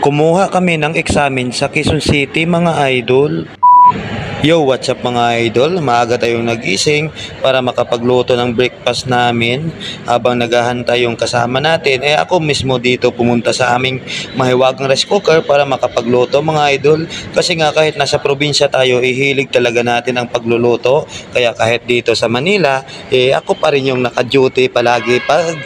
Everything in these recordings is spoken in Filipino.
Kumuha kami ng examen sa Quezon City mga idol. Yo, what's up mga idol? Maaga tayong nagising para makapagluto ng breakfast namin habang naghahantay yung kasama natin. Ako mismo dito pumunta sa aming mahiwagang rice cooker para makapagluto mga idol. Kasi nga kahit nasa probinsya tayo, hilig talaga natin ang pagluluto. Kaya kahit dito sa Manila, ako pa rin yung naka-duty palagi pag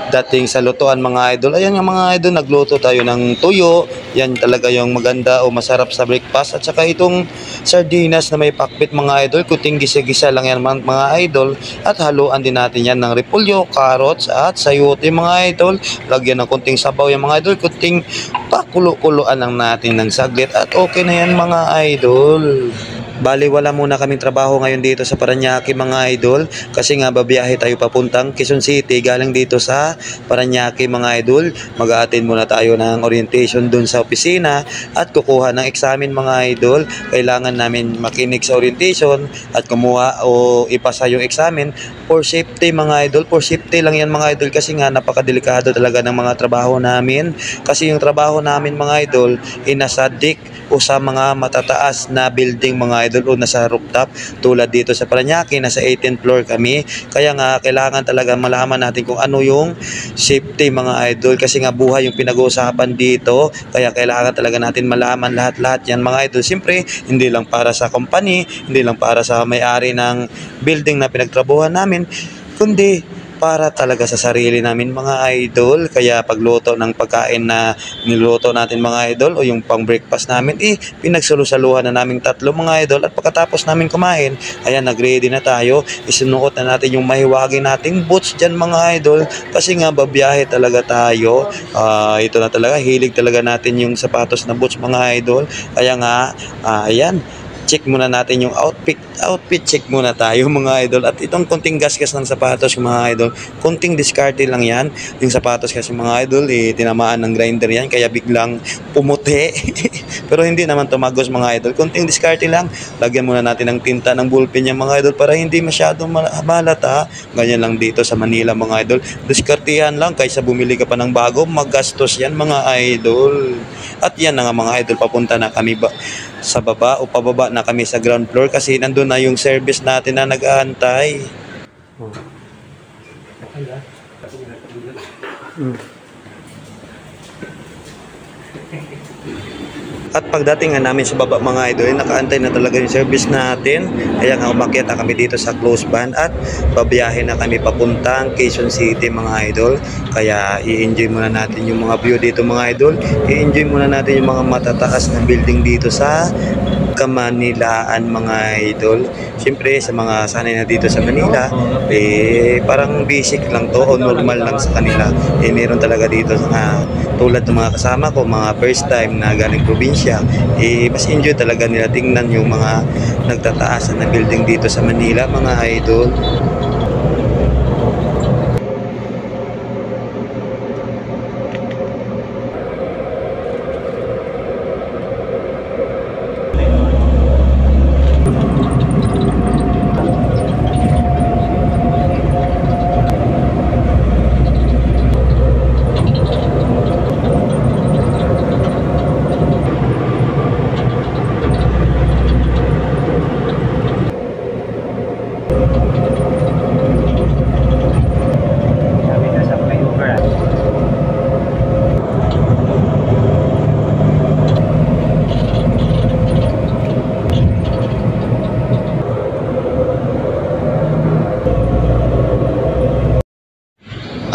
dating sa lutuan mga idol. Ayan nga mga idol, nagluto tayo ng tuyo. Yan talaga yung maganda o masarap sa breakfast. At saka itong sardinas na may pakbit mga idol, kuting gisa-gisa lang yan mga idol. At haluan din natin yan ng repolyo, carrots at sayote mga idol. Lagyan ng kunting sabaw yung mga idol, kunting pakulo-kuloan lang natin ng saglit. At okay na yan mga idol. Bali wala muna kaming trabaho ngayon dito sa Parañaque mga idol kasi nga babiyahe tayo papuntang Quezon City galing dito sa Parañaque mga idol. Mag-a-attend muna tayo ng orientation dun sa opisina at kukuha ng examen mga idol. Kailangan namin makinig sa orientation at kumuha o ipasa yung examen for safety mga idol. For safety lang yan mga idol kasi nga napakadelikado talaga ng mga trabaho namin. Kasi yung trabaho namin mga idol nasa dik o sa mga matataas na building mga idol o nasa rooftop tulad dito sa Parañaque, nasa 18th floor kami. Kaya nga kailangan talaga malaman natin kung ano yung safety mga idol kasi nga buhay yung pinag-uusapan dito. Kaya kailangan talaga natin malaman lahat-lahat yan mga idol. Siyempre, hindi lang para sa company, hindi lang para sa may-ari ng building na pinagtrabuhan namin, kundi para talaga sa sarili namin mga idol. Kaya pagluto ng pagkain na niluto natin mga idol o yung pang breakfast namin, pinagsulusaluhan na namin tatlo mga idol. At pagkatapos namin kumain, ayan, nagready na tayo. Isinuot na natin yung mahiwagi nating boots dyan mga idol kasi nga babiyahe talaga tayo. Ito na talaga, hilig talaga natin yung sapatos na boots mga idol. Kaya nga, ayan, check muna natin yung outfit check muna tayo mga idol. At itong konting gasgas ng sapatos mga idol, konting diskarte lang yan. Yung sapatos kasi mga idol, tinamaan ng grinder yan kaya biglang pumuti. Pero hindi naman tumagos mga idol, konting diskarte lang. Lagyan muna natin ng tinta ng ballpen yung mga idol para hindi masyadong malata. Ganyan lang dito sa Manila mga idol, diskartehan lang kaysa bumili ka pa ng bago, magastos yan mga idol. At yan na nga mga idol, papunta na kami sa baba o pababa na kami sa ground floor kasi nandun na yung service natin na nag-aantay. At pagdating nga namin sa baba mga idol, nakaantay na talaga yung service natin. Kaya nga umakyat na kami dito sa close van at babiyahe na kami papuntang Quezon City mga idol. Kaya i-enjoy muna natin yung mga view dito mga idol. I-enjoy muna natin yung mga matataas na building dito sa Kamanilaan mga idol. Siyempre sa mga sanay na dito sa Manila, parang basic lang to o normal lang sa kanila. Meron talaga dito tulad ng mga kasama ko, mga first time na galing probinsya, mas enjoy talaga nila tingnan yung mga nagtataas na building dito sa Manila mga idol.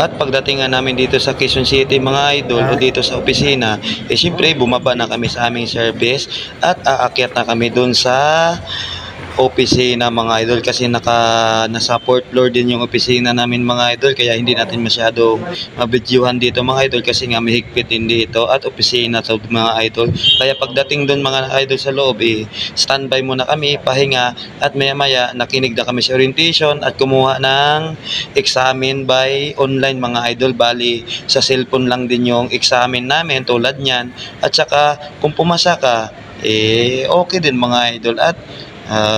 At pagdating nga namin dito sa Quezon City mga idol o dito sa opisina, siyempre bumaba na kami sa aming service at aakyat na kami dun sa opisina mga idol kasi nasa fourth floor din yung opisina namin mga idol. Kaya hindi natin masyadong mabidyuhan dito mga idol kasi nga mahigpit din dito at opisina sa mga idol. Kaya pagdating dun mga idol sa loob, standby muna kami, pahinga at maya maya nakinig na kami sa orientation at kumuha ng examen by online mga idol. Bali sa cellphone lang din yung examen namin tulad nyan. At saka kung pumasa ka, okay din mga idol. At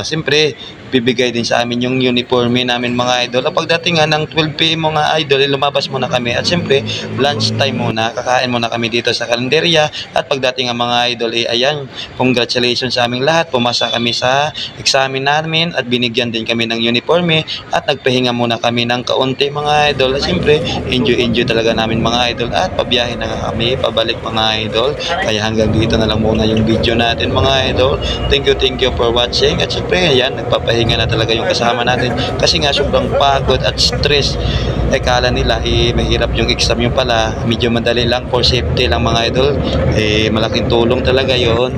siyempre bibigay din sa amin yung uniforme namin mga idol. At pagdating nga ng 12 PM mga idol, lumabas muna kami at siyempre lunch time muna, kakain muna kami dito sa kalenderya. At pagdating nga mga idol, ayan, congratulations sa aming lahat, pumasa kami sa examen namin at binigyan din kami ng uniforme at nagpahinga muna kami ng kaunti mga idol. At siyempre enjoy talaga namin mga idol at pabiyahe na nga kami pabalik mga idol. Kaya hanggang dito na lang muna yung video natin mga idol. Thank you for watching. At syempre ayan, nagpapahinga na talaga yung kasama natin kasi nga sobrang pagod at stress. Kala nila mahirap yung exam, yung pala medyo madali lang, for safety lang mga idol. Malaking tulong talaga yon.